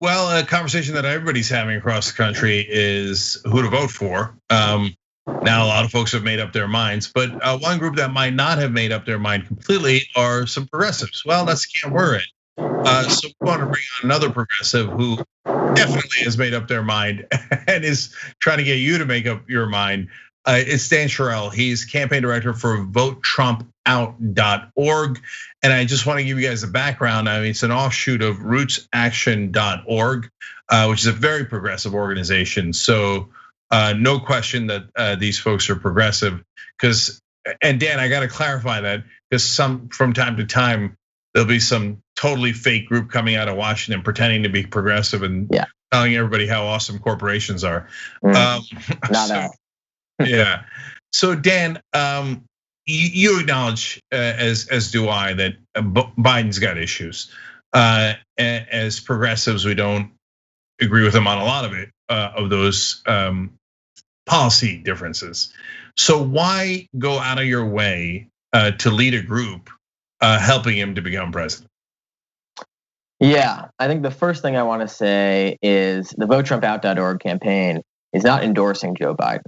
Well, a conversation that everybody's having across the country is who to vote for. Now, a lot of folks have made up their minds, but one group that might not have made up their mind completely are some progressives. Well, that's the camp we're in. So we want to bring on another progressive who definitely has made up their mind and is trying to get you to make up your mind. It's Dan Sherrel. He's campaign director for VOTETRUMPOUT.org. And I just want to give you guys a background. I mean, it's an offshoot of RootsAction.org, which is a very progressive organization. So no question that these folks are progressive. And Dan, I got to clarify that because from time to time, there'll be some totally fake group coming out of Washington pretending to be progressive and telling everybody how awesome corporations are. Not that. Yeah. So Dan, you acknowledge, as do I, that Biden's got issues. As progressives, we don't agree with him on a lot of it, of those policy differences. So why go out of your way to lead a group helping him to become president? Yeah, I think the first thing I want to say is the VoteTrumpOut.org campaign is not endorsing Joe Biden.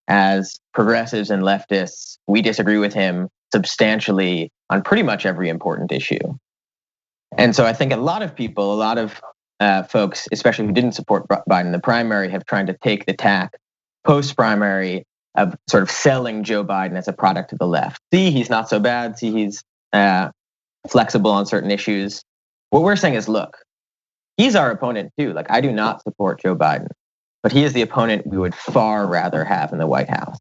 As progressives and leftists, we disagree with him substantially on pretty much every important issue. And so I think a lot of people, a lot of folks, especially who didn't support Biden in the primary, have tried to take the tack post-primary of sort of selling Joe Biden as a product of the left. See, he's not so bad. See, he's flexible on certain issues. What we're saying is, look, he's our opponent too. Like, I do not support Joe Biden, but he is the opponent we would far rather have in the White House.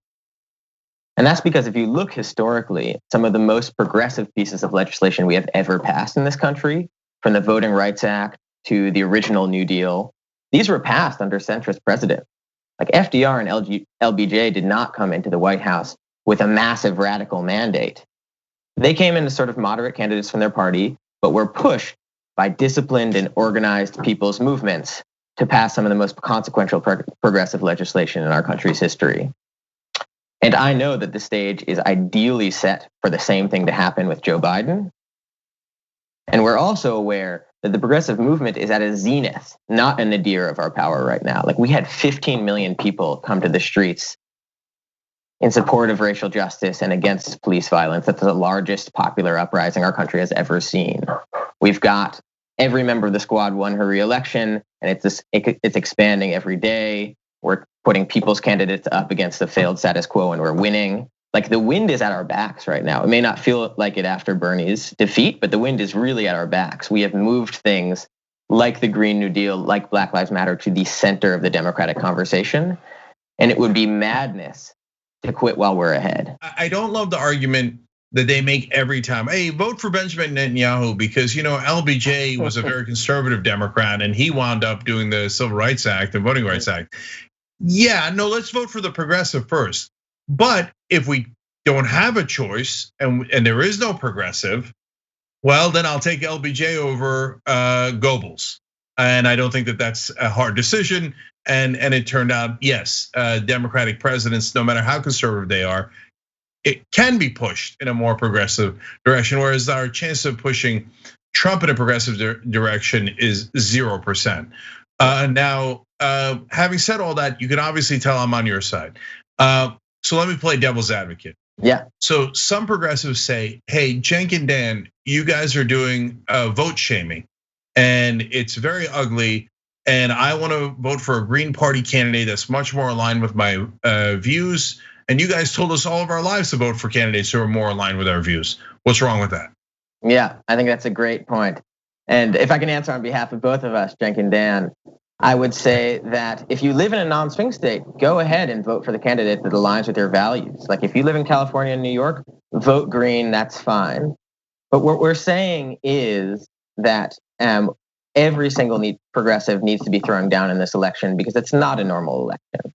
And that's because if you look historically, some of the most progressive pieces of legislation we have ever passed in this country, from the Voting Rights Act to the original New Deal, these were passed under centrist presidents. Like FDR and LBJ did not come into the White House with a massive radical mandate. They came in as sort of moderate candidates from their party, but were pushed by disciplined and organized people's movements to pass some of the most consequential progressive legislation in our country's history. And I know that the stage is ideally set for the same thing to happen with Joe Biden. And we're also aware that the progressive movement is at a zenith, not a nadir of our power right now. Like, we had 15 million people come to the streets in support of racial justice and against police violence. That's the largest popular uprising our country has ever seen. We've got every member of the squad won her re-election, and it's expanding every day. We're putting people's candidates up against the failed status quo, and we're winning. Like, the wind is at our backs right now. It may not feel like it after Bernie's defeat, but the wind is really at our backs. We have moved things like the Green New Deal, like Black Lives Matter, to the center of the Democratic conversation. And it would be madness to quit while we're ahead. I don't love the argument that they make every time. Hey, vote for Benjamin Netanyahu because LBJ was a very conservative Democrat and he wound up doing the Civil Rights Act and Voting Rights Act. Yeah, no, let's vote for the progressive first. But if we don't have a choice and there is no progressive, well, then I'll take LBJ over Goebbels. And I don't think that that's a hard decision. And it turned out, yes, Democratic presidents, no matter how conservative they are, it can be pushed in a more progressive direction. Whereas our chance of pushing Trump in a progressive direction is 0%. Now, having said all that, you can obviously tell I'm on your side. So let me play devil's advocate. Yeah. So some progressives say, hey, Cenk and Dan, you guys are doing vote shaming and it's very ugly. And I want to vote for a Green Party candidate that's much more aligned with my views. And you guys told us all of our lives to vote for candidates who are more aligned with our views. What's wrong with that? Yeah, I think that's a great point. And if I can answer on behalf of both of us, Cenk and Dan, I would say that if you live in a non-swing state, go ahead and vote for the candidate that aligns with your values. Like, if you live in California and New York, vote Green, that's fine. But what we're saying is that every single progressive needs to be thrown down in this election because it's not a normal election.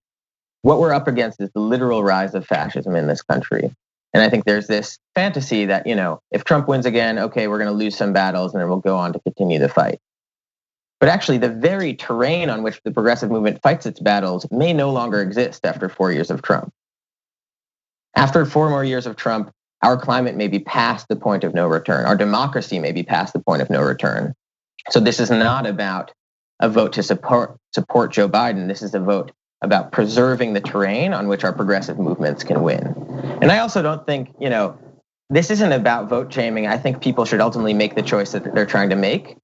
What we're up against is the literal rise of fascism in this country. And I think there's this fantasy that, if Trump wins again, okay, we're gonna lose some battles and then we'll go on to continue the fight. But actually, the very terrain on which the progressive movement fights its battles may no longer exist after 4 years of Trump. After 4 more years of Trump, our climate may be past the point of no return. Our democracy may be past the point of no return. So this is not about a vote to support Joe Biden. This is a vote about preserving the terrain on which our progressive movements can win. And I also don't think, this isn't about vote shaming. I think people should ultimately make the choice that they're trying to make.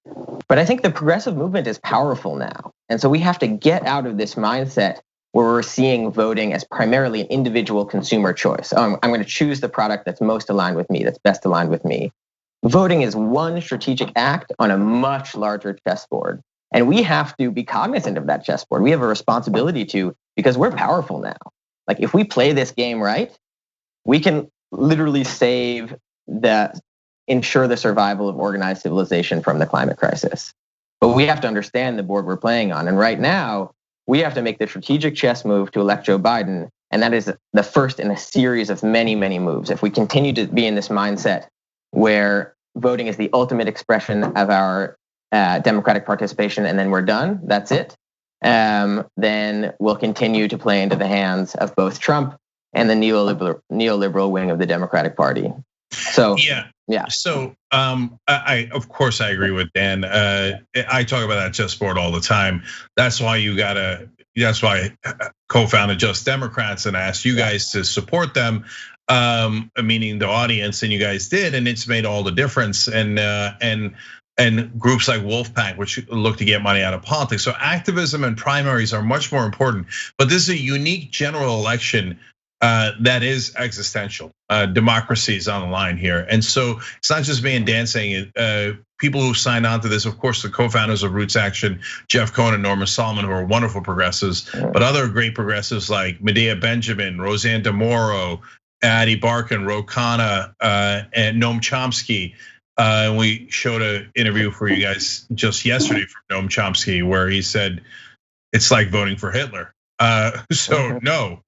But I think the progressive movement is powerful now. And so we have to get out of this mindset where we're seeing voting as primarily an individual consumer choice. I'm going to choose the product that's most aligned with me, that's best aligned with me. Voting is one strategic act on a much larger chessboard. And we have to be cognizant of that chessboard. We have a responsibility to, because we're powerful now. Like if we play this game right, we can literally ensure the survival of organized civilization from the climate crisis. But we have to understand the board we're playing on. And right now, we have to make the strategic chess move to elect Joe Biden. And that is the first in a series of many, many moves. If we continue to be in this mindset where voting is the ultimate expression of our democratic participation and then we're done, that's it, then we'll continue to play into the hands of both Trump and the neoliberal wing of the Democratic Party. So yeah. So I of course I agree with Dan. I talk about that chessboard all the time. That's why I co-founded Just Democrats and asked you guys to support them, meaning the audience, and you guys did, and it's made all the difference. And groups like Wolfpack, which look to get money out of politics. So activism and primaries are much more important. But this is a unique general election that is existential. Democracy is on the line here. And so it's not just me and Dan saying it. People who signed on to this, of course, the co-founders of Roots Action, Jeff Cohen and Norma Solomon, who are wonderful progressives, but other great progressives like Medea Benjamin, Roseanne DeMoro, Addie Barkan, Ro Khanna, and Noam Chomsky. And we showed an interview for you guys just yesterday from Noam Chomsky, where he said, it's like voting for Hitler. So no,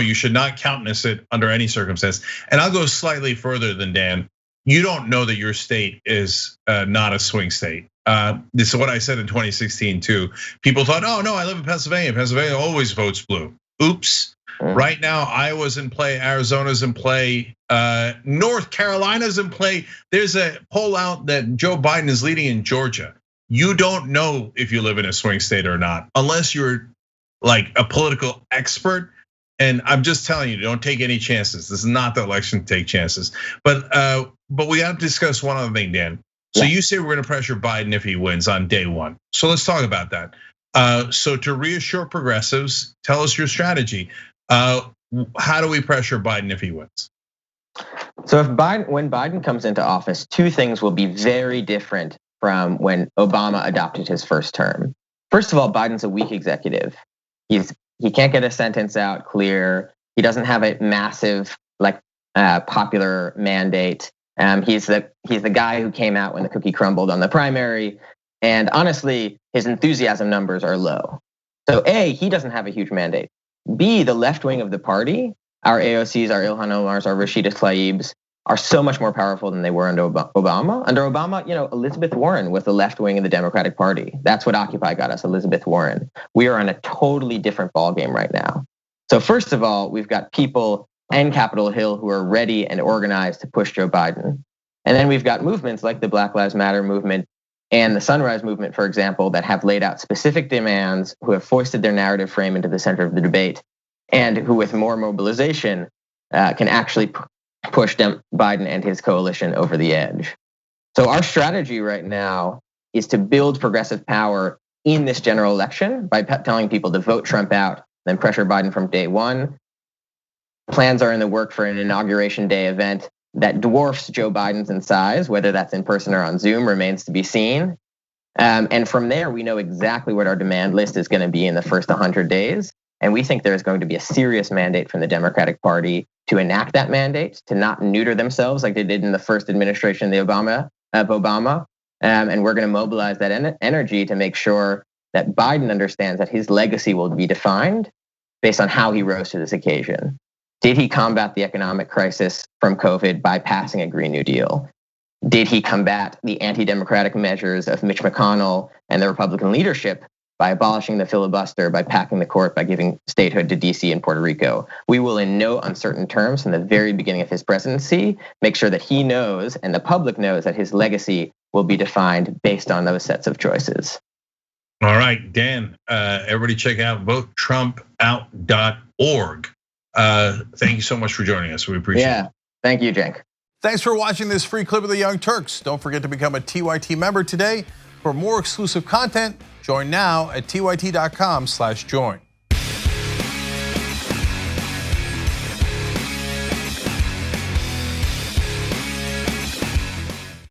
you should not countenance it under any circumstance. And I'll go slightly further than Dan. You don't know that your state is not a swing state. This is what I said in 2016 too. People thought, oh no, I live in Pennsylvania. Pennsylvania always votes blue. Oops. Right now, Iowa's in play, Arizona's in play, North Carolina's in play. There's a poll out that Joe Biden is leading in Georgia. You don't know if you live in a swing state or not, unless you're like a political expert. And I'm just telling you, don't take any chances. This is not the election to take chances. But we got to discuss one other thing, Dan. So you say we're going to pressure Biden if he wins on day one. So let's talk about that. So to reassure progressives, tell us your strategy. How do we pressure Biden if he wins? So when Biden comes into office, two things will be very different from when Obama adopted his first term. First of all, Biden's a weak executive. He can't get a sentence out clear. He doesn't have a massive popular mandate. He's the guy who came out when the cookie crumbled on the primary. And honestly, his enthusiasm numbers are low. So A, he doesn't have a huge mandate. B, the left wing of the party, our AOCs, our Ilhan Omars, our Rashida Tlaibs, are so much more powerful than they were under Obama. Under Obama, Elizabeth Warren was the left wing of the Democratic Party. That's what Occupy got us, Elizabeth Warren. We are on a totally different ballgame right now. So first of all, we've got people and Capitol Hill who are ready and organized to push Joe Biden. And then we've got movements like the Black Lives Matter movement and the Sunrise Movement, for example, that have laid out specific demands, who have foisted their narrative frame into the center of the debate, and who with more mobilization can actually push Biden and his coalition over the edge. So our strategy right now is to build progressive power in this general election by telling people to vote Trump out, then pressure Biden from day one. Plans are in the work for an inauguration day event that dwarfs Joe Biden's in size, whether that's in person or on Zoom remains to be seen. And from there, we know exactly what our demand list is going to be in the first 100 days. And we think there's going to be a serious mandate from the Democratic Party to enact that mandate, to not neuter themselves like they did in the first administration of Obama. And we're going to mobilize that energy to make sure that Biden understands that his legacy will be defined based on how he rose to this occasion. Did he combat the economic crisis from COVID by passing a Green New Deal? Did he combat the anti-democratic measures of Mitch McConnell and the Republican leadership by abolishing the filibuster, by packing the court, by giving statehood to DC and Puerto Rico? We will, in no uncertain terms, from the very beginning of his presidency, make sure that he knows and the public knows that his legacy will be defined based on those sets of choices. All right, Dan, everybody check out VoteTrumpOut.org. Thank you so much for joining us. We appreciate it. Thank you, Cenk. Thanks for watching this free clip of the Young Turks. Don't forget to become a TYT member today. For more exclusive content, join now at tyt.com/join.